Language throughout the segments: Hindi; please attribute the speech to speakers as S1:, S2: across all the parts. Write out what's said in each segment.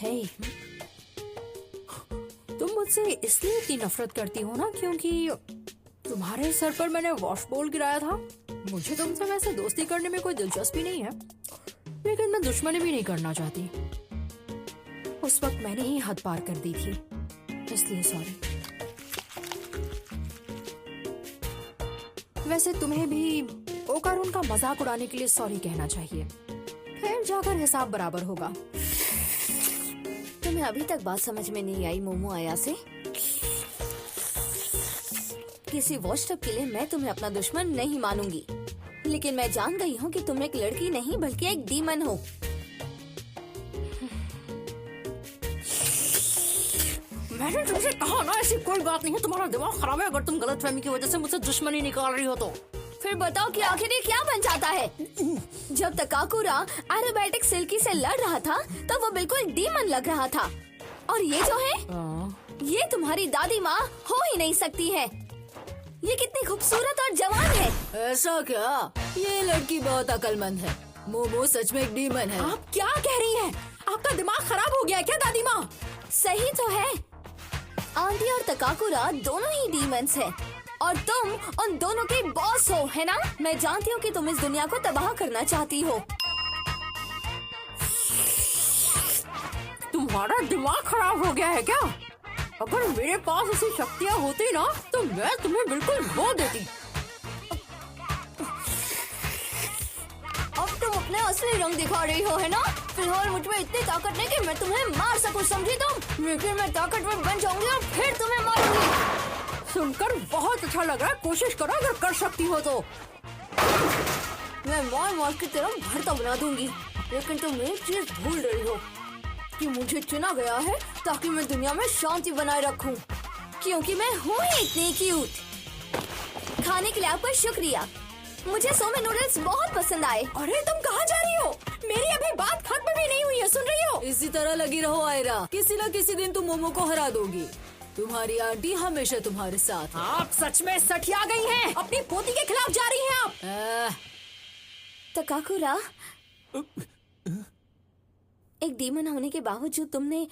S1: हे, तुम मुझसे इसलिए इतनी नफरत करती हो ना क्योंकि तुम्हारे सर पर मैंने वॉश बोल गिराया था। मुझे तुमसे वैसे दोस्ती करने में कोई दिलचस्पी नहीं है, लेकिन मैं दुश्मनी भी नहीं करना चाहती। उस वक्त मैंने ही हद पार कर दी थी, इसलिए सॉरी। वैसे तुम्हें भी ओकारुन का मजाक उड़ाने के लिए सॉरी कहना चाहिए, फिर जाकर हिसाब बराबर होगा।
S2: तुम्हें अभी तक बात समझ में नहीं आई मोमो आयासे? किसी वॉच टब के लिए मैं तुम्हें अपना दुश्मन नहीं मानूंगी, लेकिन मैं जान गई हूँ कि तुम एक लड़की नहीं बल्कि एक डीमन हो।
S1: मैंने तुमसे कहा ना, ऐसी कोई बात नहीं है। तुम्हारा दिमाग खराब है अगर तुम गलतफहमी की वजह से मुझसे दुश्मनी निकाल रही हो तो।
S2: फिर बताओ कि आखिर ये क्या बन जाता है? जब तक काकुरा एरोबैटिक सिल्की से लड़ रहा था तो वो बिल्कुल डीमन लग रहा था, और ये जो है ये तुम्हारी दादी माँ हो ही नहीं सकती है। ये कितनी खूबसूरत और जवान है।
S3: ऐसा क्या? ये लड़की बहुत अक्लमंद है। मोमो सच में एक डीमन है।
S1: आप क्या कह रही हैं? आपका दिमाग खराब हो गया है क्या दादी माँ?
S2: सही तो है, आंटी और तकाकुरा दोनों ही डीमंस हैं, और तुम उन दोनों के बॉस हो, है ना? मैं जानती हूँ कि तुम इस दुनिया को तबाह करना चाहती हो।
S1: तुम्हारा दिमाग खराब हो गया है क्या? अगर मेरे पास ऐसी शक्तियाँ होती ना तो मैं तुम्हें बिल्कुल वो देती।
S2: अब तुम अपने असली रंग दिखा रही हो, है ना? फिलहाल मुझ में इतनी ताकत नहीं कि मैं तुम्हें मार सकूं, समझी तुम? लेकिन मैं ताकतवर बन जाऊंगी और फिर तुम्हें मारूंगी।
S1: सुनकर बहुत अच्छा लग रहा है। कोशिश करो अगर कर सकती हो तो।
S2: मैं मार मार की तरह भरता बना दूंगी, लेकिन तुम एक चीज भूल रही हो कि मुझे चुना गया है ताकि मैं दुनिया में शांति बनाए रखूं, क्योंकि मैं हूँ ही इतनी क्यूट। खाने के लिए आपका शुक्रिया। मुझे सोमे नूडल्स बहुत पसंद आए।
S1: अरे तुम कहाँ जा रही हो? मेरी अभी बात खत्म भी नहीं हुई है, सुन रही हो?
S3: इसी तरह लगी रहो आयरा, किसी न किसी दिन तुम मोमो को हरा दोगी। तुम्हारी आंटी हमेशा तुम्हारे साथ है।
S1: आप सच में सठिया गई हैं। अपनी पोती के खिलाफ जा रही हैं आप।
S2: तकाकुरा, एक डीमन होने के बावजूद तुमने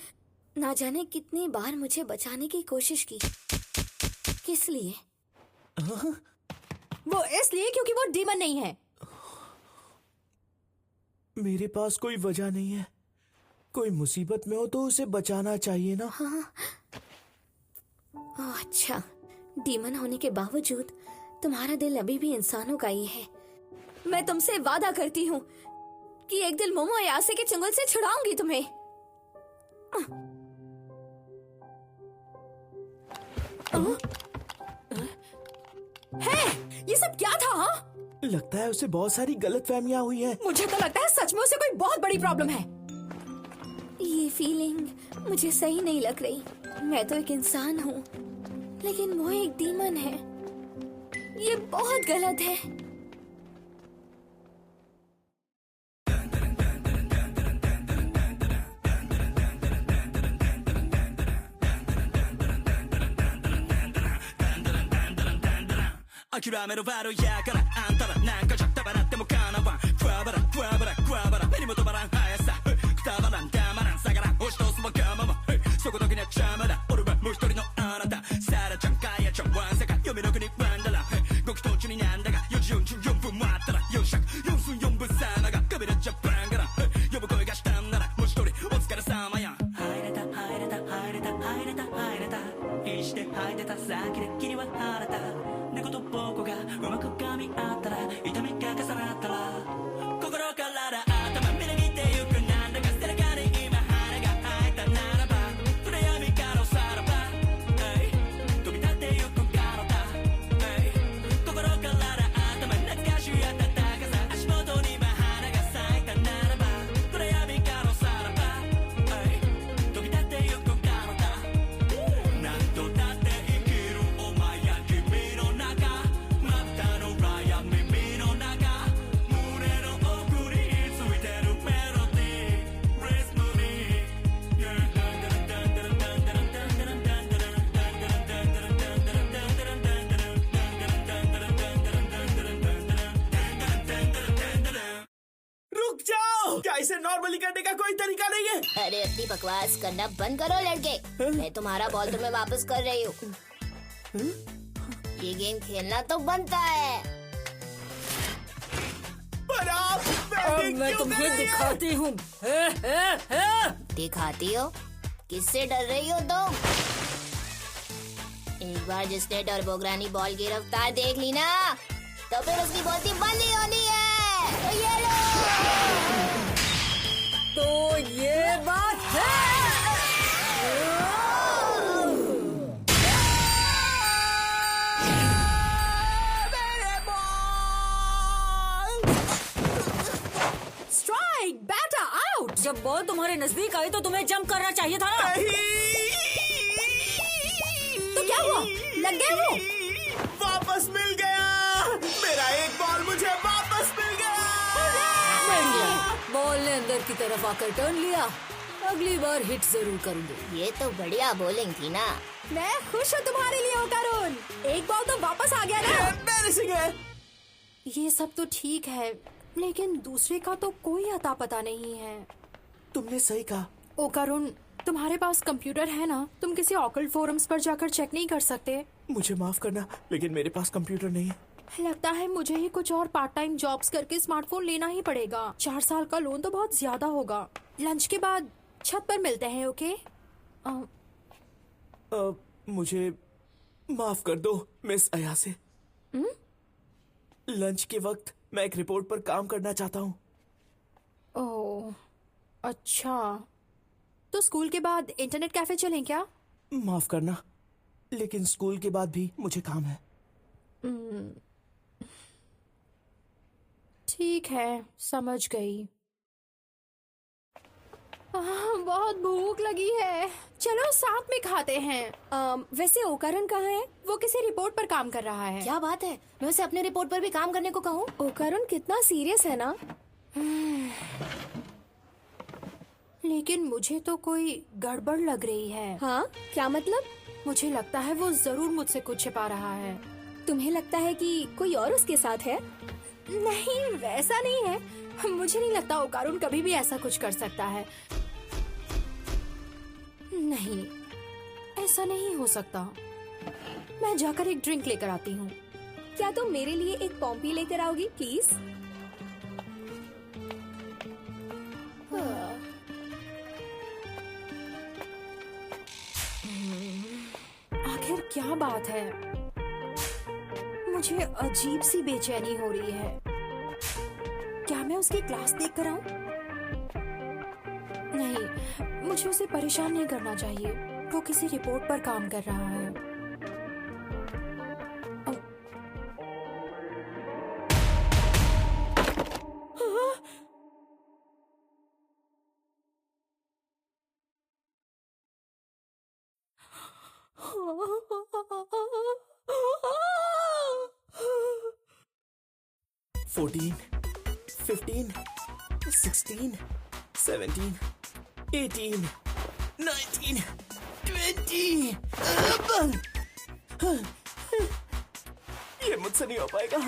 S2: ना जाने कितनी बार मुझे बचाने की कोशिश की। किस लिए?
S1: वो इसलिए क्योंकि वो डीमन नहीं है।
S4: मेरे पास कोई वजह नहीं है। कोई मुसीबत में हो तो उसे बचाना चाहिए ना।
S2: हाँ। ओह, अच्छा, डीमन होने के बावजूद तुम्हारा दिल अभी भी इंसानों का ही है। मैं तुमसे वादा करती हूँ कि एक दिन मोमो अयासे के चंगुल से छुड़ाऊंगी तुम्हें।
S1: है, ये सब क्या था? हाँ?
S4: लगता है उसे बहुत सारी गलतफहमियां हुई हैं।
S1: मुझे तो लगता है सच में उसे कोई बहुत बड़ी प्रॉब्लम है।
S2: ये फीलिंग मुझे सही नहीं लग रही। मैं तो एक इंसान हूँ, लेकिन वो एक डीमन है। ये बहुत गलत है।
S5: 諦めろバロやからあんたらなんかじゃたばらってもかなわんクワバラクワバラクワバラ目にも止まらん速さくたばらんたまらん下がらん押し通すもかままそこだけには邪魔だ俺はもう一人のあなたサラちゃんカヤちゃんワンサカ読めの国ワンダラ極途中になんだが4時44分待ったら4尺4分4分様がカメラジャパンから呼ぶ声がしたんならもう一人お疲れ様や入れた入れた入れた入れた入れた必死で入ってた先で君は晴れた猫と僕がうまく噛み合ったら痛みが重なったら心から頭みなぎってゆくなんだか背中に今花が開いたならば暗闇からさらば飛び立ってゆく彼方心から頭懐かしい暖かさ足元に今花が咲いたならば暗闇からさらば飛び立ってゆく彼方何度だって生きるお前や君の中まぶたの裏や耳の中胸
S2: बकवास करना बंद करो लड़के। मैं तुम्हारा बॉल तुम्हें वापस कर रही हूँ। ये गेम खेलना तो बनता है।
S4: पर आप
S3: अब मैं तुम्हें दिखाती हूँ।
S2: दिखाती हो? किससे डर रही हो तुम? एक बार जिसने टर्बोग्रानी बॉल की रफ्तार देख ली ना, तो फिर उसकी बोलती बंद ही होनी है। तो ये लो।
S3: तो ये बात है।
S1: Strike, batter out.
S3: जब बॉल तुम्हारे नजदीक आई तो तुम्हें जंप करना चाहिए था ना।
S1: तो क्या हुआ? लग गया वो?
S4: वापस मिल गया। मेरा एक बॉल मुझे वापस मिल गया।
S3: बॉल ने अंदर की तरफ आकर टर्न लिया। अगली बार हिट जरूर करूंगी।
S2: ये तो बढ़िया बॉलिंग थी ना।
S1: मैं खुश हूँ तुम्हारे लिए ओकारुन। एक बॉल तो वापस आ गया ना।
S4: एम्बैरेसिंग है।
S1: ये सब तो ठीक है, लेकिन दूसरे का तो कोई अता पता नहीं है।
S4: तुमने सही कहा।
S1: ओकारुन, तुम्हारे पास कंप्यूटर है ना? तुम किसी ऑकल्ट फोरम्स पर जाकर चेक नहीं कर सकते?
S4: मुझे माफ करना, लेकिन मेरे पास कंप्यूटर नहीं है।
S1: लगता है मुझे ही कुछ और पार्ट टाइम जॉब्स करके स्मार्टफोन लेना ही पड़ेगा। 4 साल का लोन तो बहुत ज्यादा होगा। लंच के बाद छत पर मिलते हैं, ओके?
S4: मुझे माफ कर दो मिस अयासे। लंच के वक्त मैं एक रिपोर्ट पर काम करना चाहता हूँ।
S1: ओह, अच्छा। तो स्कूल के बाद इंटरनेट कैफे चलें क्या?
S4: माफ करना, लेकिन स्कूल के बाद भी मुझे काम है।
S1: ठीक है, समझ गई। बहुत भूख लगी है। चलो साथ में खाते हैं। वैसे ओकारण कहाँ है? वो किसी रिपोर्ट पर काम कर रहा है।
S2: क्या बात है? मैं उसे अपने रिपोर्ट पर भी काम करने को कहूँ?
S1: ओकारण कितना सीरियस है ना। लेकिन मुझे तो कोई गड़बड़ लग रही है।
S6: हाँ, क्या मतलब?
S1: मुझे लगता है वो जरूर मुझसे कुछ छिपा रहा है।
S6: तुम्हें लगता है कि कोई और उसके साथ है?
S1: नहीं, वैसा नहीं है। मुझे नहीं लगता ओकारुन कभी भी ऐसा कुछ कर सकता है। नहीं, ऐसा नहीं हो सकता। मैं जाकर एक ड्रिंक लेकर आती हूँ।
S6: क्या तुम मेरे लिए एक पॉम्पी लेकर आओगी प्लीज?
S1: आखिर क्या बात है? मुझे अजीब सी बेचैनी हो रही है। क्या मैं उसकी क्लास देख कर आऊं? नहीं, मुझे उसे परेशान नहीं करना चाहिए। वो किसी रिपोर्ट पर काम कर रहा है।
S4: फोर्टीन, 15, 16, 17, 18, 19, 20। ये मुझसे नहीं हो पाएगा।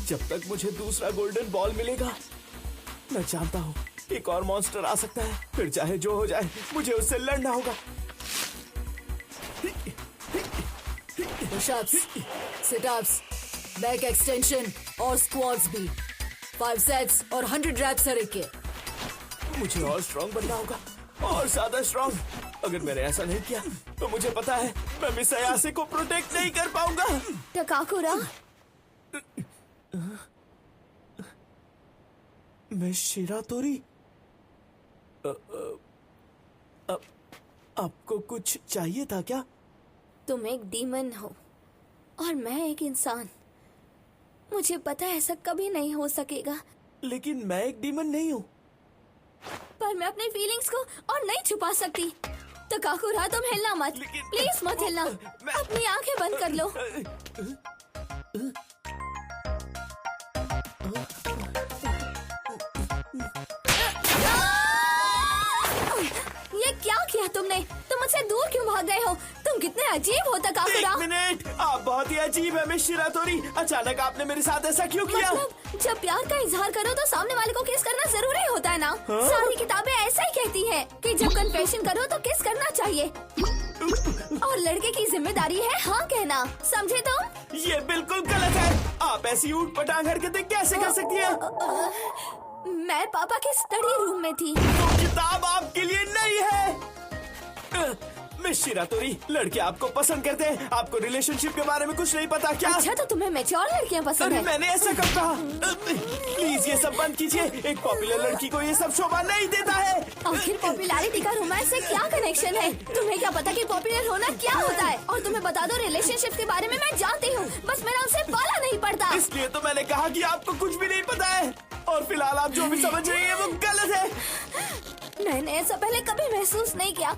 S4: जब तक मुझे दूसरा गोल्डन बॉल मिलेगा, मैं जानता हूँ एक और मॉन्स्टर आ सकता है। फिर चाहे जो हो जाए, मुझे उससे लड़ना होगा।
S3: पुशअप्स, सिटअप्स, बैक एक्सटेंशन और स्क्वाट्स भी। 5 सेट्स और 100 रैप्स हर एक के।
S4: मुझे और स्ट्रांग बनना होगा, और ज्यादा स्ट्रांग। अगर मैंने ऐसा नहीं किया तो मुझे पता है मैं मिस अयासे को प्रोटेक्ट नहीं कर पाऊंगा।
S2: टकाकुरा,
S4: मिस शिरातोरी, आपको कुछ चाहिए था क्या?
S2: तुम एक डीमन हो और मैं एक इंसान। मुझे पता है ऐसा कभी नहीं हो सकेगा,
S4: लेकिन मैं एक डीमन नहीं हूँ।
S2: पर मैं अपनी फीलिंग्स को और नहीं छुपा सकती। टकाकुरा, तुम हिलना मत, प्लीज मत हिलना। अपनी आंखें बंद कर लो। ये क्या किया तुमने? तुम मुझसे दूर क्यों भाग गए हो? तुम कितने अजीब हो तकाकुरा।
S4: एक मिनट, आप बहुत ही अजीब है मिस शिरातोरी। अचानक आपने मेरे साथ ऐसा क्यों किया?
S2: मतलब जब प्यार का इजहार करो तो सामने वाले को किस करना जरूरी होता है ना। सारी किताबें ऐसा ही कहती हैं कि जब कन्फेशन करो तो किस करना चाहिए, और लड़के की जिम्मेदारी है हाँ कहना, समझे तुम?
S4: ये बिल्कुल गलत है। आप ऐसी ऊट पटांग हरकतें कैसे कर सकती हैं?
S2: मैं पापा के स्टडी रूम में थी।
S4: वो किताब आपके लिए नहीं है। मिस शिरातोरी, लड़के आपको पसंद करते हैं, आपको रिलेशनशिप के बारे में कुछ नहीं पता क्या?
S2: अच्छा तो तुम्हें मैच्योर लड़कियां पसंद
S4: अरे
S2: है?
S4: मैंने ऐसा कब कहा? प्लीज ये सब बंद कीजिए। एक पॉपुलर लड़की को ये सब शोभा नहीं देता है।
S2: आखिर पॉपुलैरिटी का रोमांस से क्या कनेक्शन है? तुम्हें क्या पता कि पॉपुलर होना क्या होता है? और तुम्हें बता दो रिलेशनशिप के बारे में मैं जानती हूँ, बस मेरा उनसे पाला नहीं पड़ता।
S4: इसलिए तो मैंने कहा कि आपको कुछ भी नहीं पता है, और फिलहाल आप जो भी समझ रही हैं वो गलत है।
S2: मैंने ऐसा पहले कभी महसूस नहीं किया,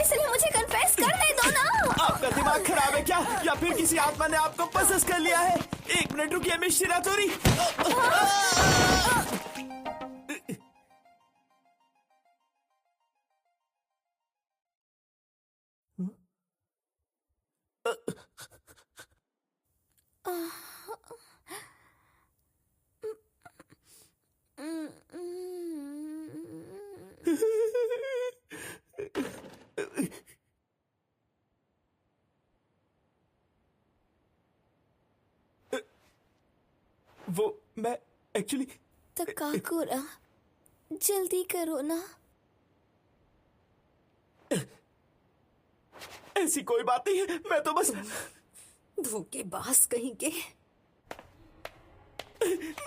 S2: इसलिए मुझे कन्फेस करने दो ना।
S4: आपका दिमाग खराब है क्या, या फिर किसी आत्मा ने आपको पसेस कर लिया है? एक मिनट रुकिए मिस शिरातोरी। वो मैं एक्चुअली
S2: तकाकुरा, जल्दी करो ना।
S4: ऐसी कोई बात नहीं है, मैं तो बस
S1: धोखेबाज कहीं के।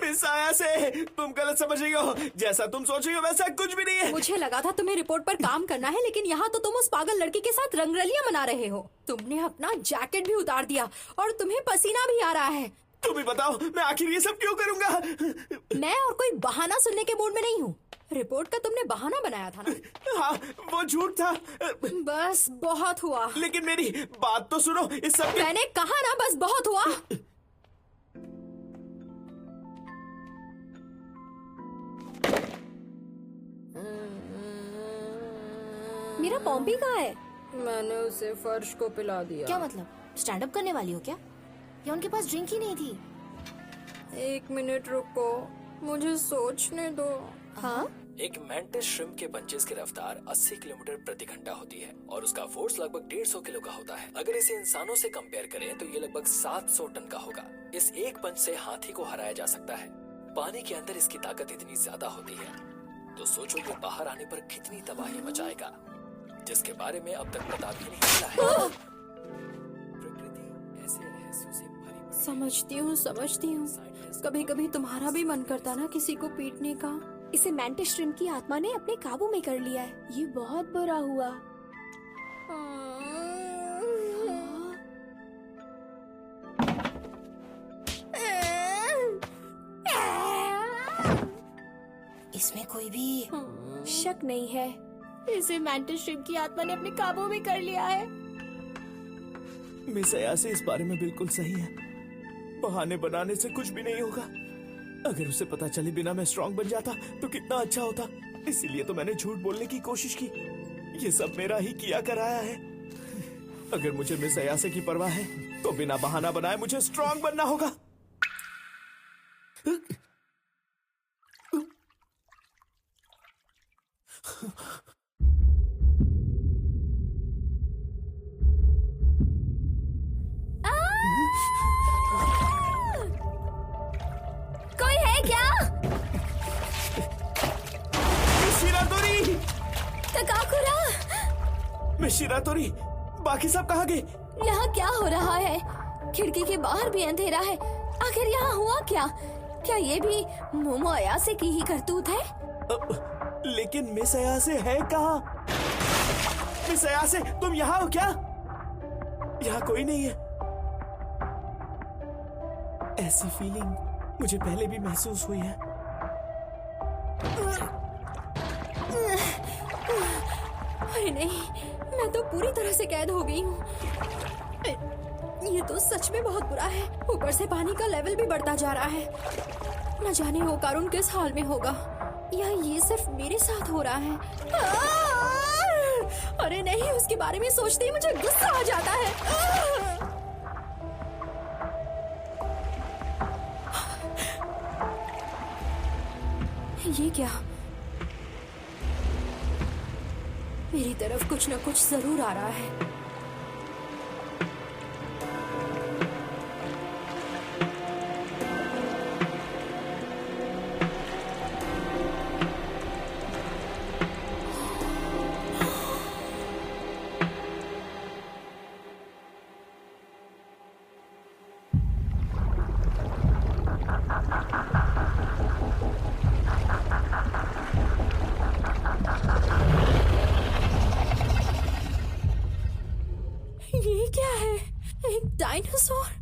S4: मिस आया से तुम गलत समझ रही हो। जैसा तुम सोच रही हो वैसा कुछ भी नहीं है।
S1: मुझे लगा था तुम्हें रिपोर्ट पर काम करना है, लेकिन यहाँ तो तुम उस पागल लड़की के साथ रंगरलियां मना रहे हो। तुमने अपना जैकेट भी उतार दिया और तुम्हें पसीना भी आ रहा है।
S4: तुम ही बताओ मैं आखिर ये सब क्यों करूंगा?
S1: मैं और कोई बहाना सुनने के मूड में नहीं हूँ। रिपोर्ट का तुमने बहाना बनाया था ना?
S4: हाँ वो झूठ था।
S1: बस बहुत हुआ।
S4: लेकिन मेरी बात तो सुनो। इस सब के...
S1: मैंने कहा ना बस बहुत हुआ।
S6: मेरा पॉम्पी कहाँ है?
S1: मैंने उसे फर्श को पिला दिया।
S2: क्या मतलब, स्टैंड अप करने वाली हो क्या? या उनके पास ड्रिंक ही नहीं थी?
S1: एक मिनट रुको, मुझे सोचने दो।
S2: हाँ
S7: एक मैंटिस श्रिम्प के पंचेस की रफ्तार 80 किलोमीटर प्रति घंटा होती है और उसका फोर्स लगभग 150 किलो का होता है। अगर इसे इंसानों से कंपेयर करें तो ये लगभग 700 टन का होगा। इस एक पंच से हाथी को हराया जा सकता है। पानी के अंदर इसकी ताकत इतनी ज्यादा होती है तो सोचो कि बाहर आने पर कितनी तबाही मचाएगा, जिसके बारे में अब तक पता भी नहीं चला है। प्रकृति ऐसे रहस्यों से भरी।
S1: समझती हूँ। कभी कभी तुम्हारा भी मन करता ना किसी को पीटने का।
S6: इसे मैंटिस श्रिम्प की आत्मा ने अपने काबू में कर लिया है। ये बहुत बुरा हुआ।
S2: इसमें कोई भी
S6: शक नहीं है, इसे मैंटिस श्रिम्प की आत्मा ने अपने काबू में कर लिया है।
S4: मिस अयासे इस बारे में बिल्कुल सही है। बहाने बनाने से कुछ भी नहीं होगा। अगर उसे पता चले बिना मैं स्ट्रांग बन जाता तो कितना अच्छा होता। इसीलिए तो मैंने झूठ बोलने की कोशिश की। ये सब मेरा ही किया कराया है। अगर मुझे मिस अयासे की परवाह है तो बिना बहाना बनाए मुझे स्ट्रांग बनना होगा।
S2: कोई है क्या?
S4: शिरातोरी,
S2: तकाकुरा,
S4: मिस शिरातोरी, बाकी सब कहाँ गए?
S2: यहाँ क्या हो रहा है? खिड़की के बाहर भी अंधेरा है। आखिर यहाँ हुआ क्या? क्या ये भी मोमो अयासे की ही करतूत है?
S4: लेकिन मिस अयासे है कहाँ? मिस अयासे, तुम यहाँ हो क्या? यहाँ कोई नहीं है। ऐसी फीलिंग मुझे पहले भी महसूस हुई है।
S1: अरे नहीं, मैं तो पूरी तरह से कैद हो गई हूँ। ये तो सच में बहुत बुरा है। ऊपर से पानी का लेवल भी बढ़ता जा रहा है। न जाने वो कारून किस हाल में होगा, या ये सिर्फ मेरे साथ हो रहा है। अरे नहीं, उसके बारे में सोचते ही मुझे गुस्सा आ जाता है। ये क्या? मेरी तरफ कुछ न कुछ जरूर आ रहा है। ये क्या है? एक डायनासोर?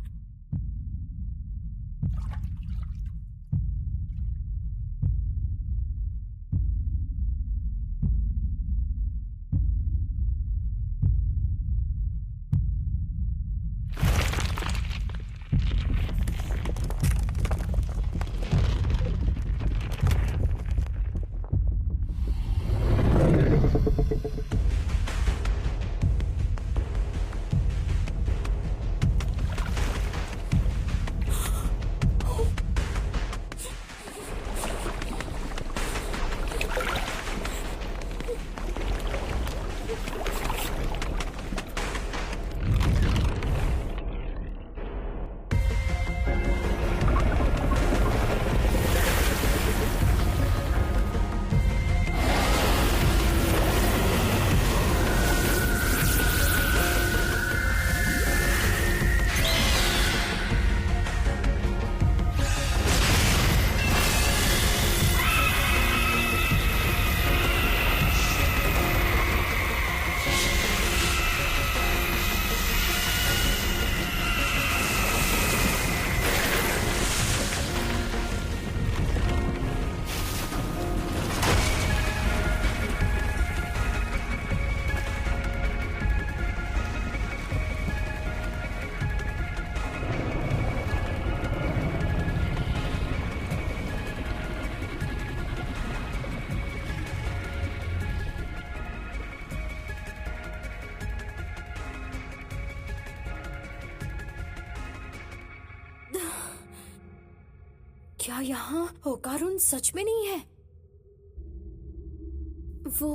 S1: क्या यहाँ ओकारुन सच में नहीं है?
S6: वो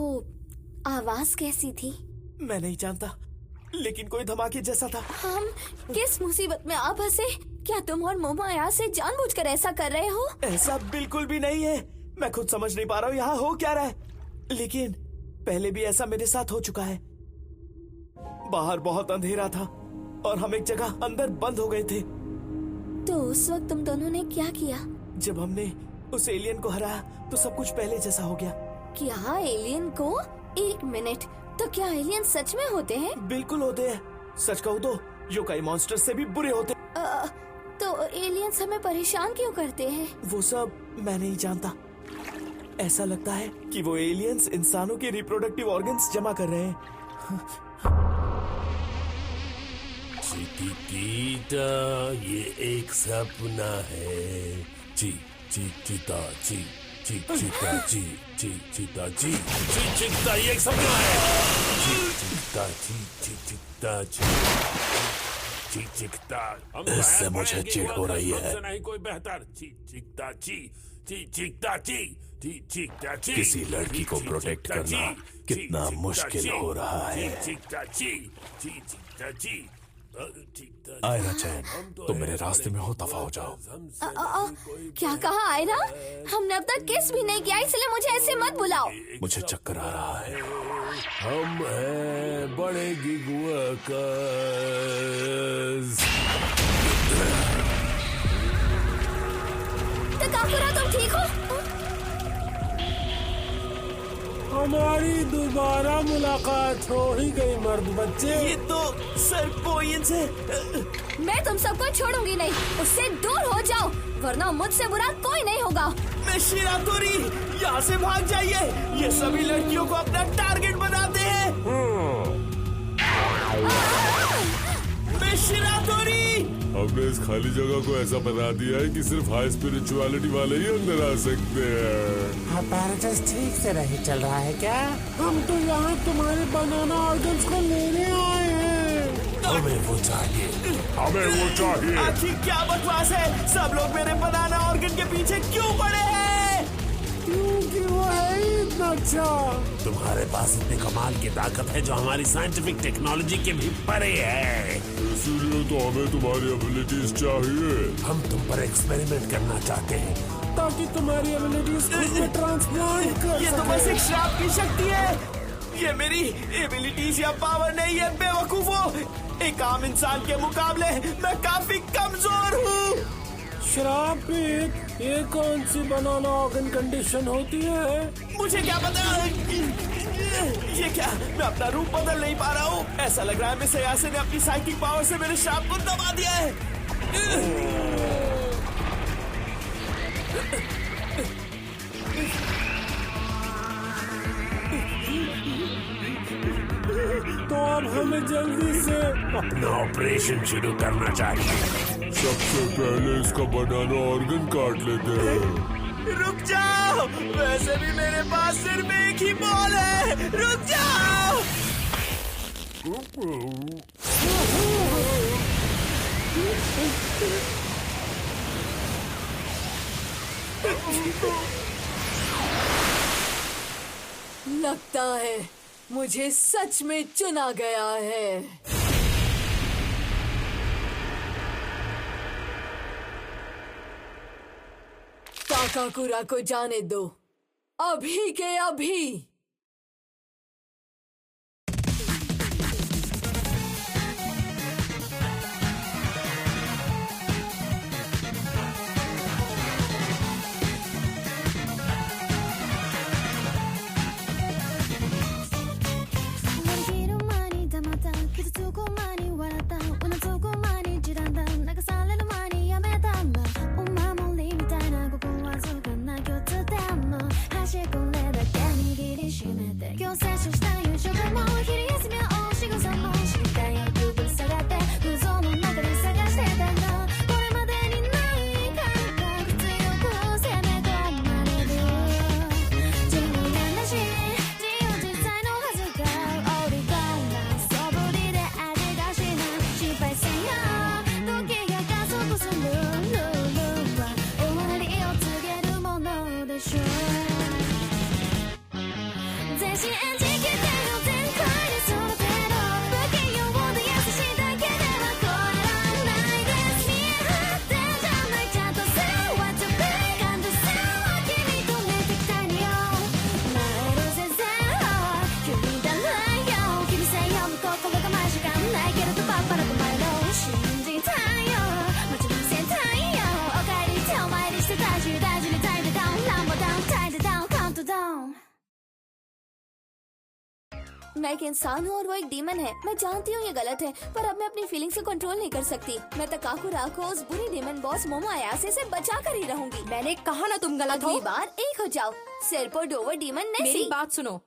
S6: आवाज कैसी थी?
S4: मैं नहीं जानता, लेकिन कोई धमाके जैसा था।
S6: हम किस मुसीबत में आ फंसे? क्या तुम और मोमोया से जानबूझकर ऐसा कर रहे हो?
S4: ऐसा बिल्कुल भी नहीं है। मैं खुद समझ नहीं पा रहा हूँ यहाँ हो क्या रहा है। लेकिन पहले भी ऐसा मेरे साथ हो चुका है। बाहर बहुत अंधेरा था और हम एक जगह अंदर बंद हो गए थे।
S6: तो उस वक्त तुम दोनों ने क्या किया?
S4: जब हमने उस एलियन को हराया तो सब कुछ पहले जैसा हो गया।
S6: क्या एलियन को? एक मिनट, तो क्या एलियन सच में होते हैं?
S4: बिल्कुल होते हैं। सच कहूँ तो योकाई मॉन्स्टर से भी बुरे होते।
S6: तो एलियंस हमें परेशान क्यों करते हैं?
S4: वो सब मैं नहीं जानता। ऐसा लगता है कि वो एलियंस इंसानों के रिप्रोडक्टिव ऑर्गन्स जमा कर रहे हैं।
S8: चिकिता, ये एक सपना है। ची ची चिता ची ची चिता ची ची चिता ची ची चिता, ये एक सपना है। ची चिता ची ची चिता ची ची चिता।
S9: इससे मुझे चिढ़ हो रही है।
S8: नहीं कोई बेहतर। ची चिता ची ची चिता ची ची चिता ची।
S9: किसी लड़की को प्रोटेक्ट करना कितना मुश्किल हो रहा है।
S8: चिता ची ची चिता ची।
S9: आयरा चैन, तुम मेरे रास्ते में हो, दफा हो जाओ।
S6: क्या कहा आयरा? हमने अब तक किस भी नहीं किया, इसलिए मुझे ऐसे मत बुलाओ।
S9: मुझे चक्कर आ रहा है।
S8: हम हैं बड़े गिगुआकर्स।
S6: तकाकुरा, तुम ठीक हो?
S8: हमारी दोबारा मुलाकात हो ही गई मर्द बच्चे।
S4: ये तो सर्पोइंस है।
S6: मैं तुम सबको छोड़ूंगी नहीं, उससे दूर हो जाओ, वरना मुझसे बुरा कोई नहीं होगा।
S4: मैं शिरातोरी, यहाँ से भाग जाइए। ये सभी लड़कियों को अपना टारगेट बनाते हैं। मैं शिरातोरी।
S8: हमने इस खाली जगह को ऐसा बना दिया है कि सिर्फ हाई स्पिरिचुअलिटी वाले ही अंदर आ सकते हैं।
S10: apparatus ठीक से नहीं चल रहा है क्या? हम तो यहाँ तुम्हारे बनाना ऑर्गन्स को लेने आए हैं।
S8: हमें वो चाहिए, हमें वो चाहिए।
S4: आखिर क्या बकवास है? सब लोग मेरे बनाना ऑर्गन के पीछे क्यों पड़े हैं?
S10: क्योंकि वो है ही इतना अच्छा।
S8: तुम्हारे पास इतनी कमाल की ताकत है जो हमारी साइंटिफिक टेक्नोलॉजी के भी परे है।
S9: इसीलिए तो हमें तुम्हारी एबिलिटीज चाहिए।
S8: हम तुम पर एक्सपेरिमेंट करना चाहते हैं
S10: ताकि तुम्हारी एबिलिटीज खुद में ट्रांसप्लांट कर
S4: ये तो बस एक श्राप की शक्ति है। ये मेरी एबिलिटीज या पावर नहीं है बेवकूफो। एक आम इंसान के मुकाबले मैं काफी कमजोर हूँ।
S10: श्रापित, ये कौन सी बनाना ऑर्गन कंडीशन होती है?
S4: मुझे क्या पता? ये क्या? मैं अपना रूप बदल नहीं पा रहा हूँ। ऐसा लग रहा है मिस यासे ने अपनी साइकिक पावर से मेरे श्राप को दबा दिया है।
S10: तो अब हमें जल्दी से
S8: अपना ऑपरेशन शुरू करना चाहिए।
S9: सबसे पहले इसका बनाना ऑर्गन काट लेते हैं।
S4: रुक जाओ, वैसे भी मेरे पास सिर्फ एक ही बॉल है। रुक जाओ।
S3: लगता है मुझे सच में चुना गया है। काकाकुरा को जाने दो, अभी के अभी।
S6: मैं एक इंसान हूँ और वो एक डीमन है। मैं जानती हूँ ये गलत है, पर अब मैं अपनी फीलिंग्स को कंट्रोल नहीं कर सकती। मैं तकाकुरा को उस बुरी डीमन बॉस मोमो अयासे से बचा कर ही रहूंगी।
S1: मैंने कहा ना तुम गलत हो।
S6: अगली बार एक हो जाओ। सिर पर डोवर डीमन नहीं।
S1: मेरी बात सुनो,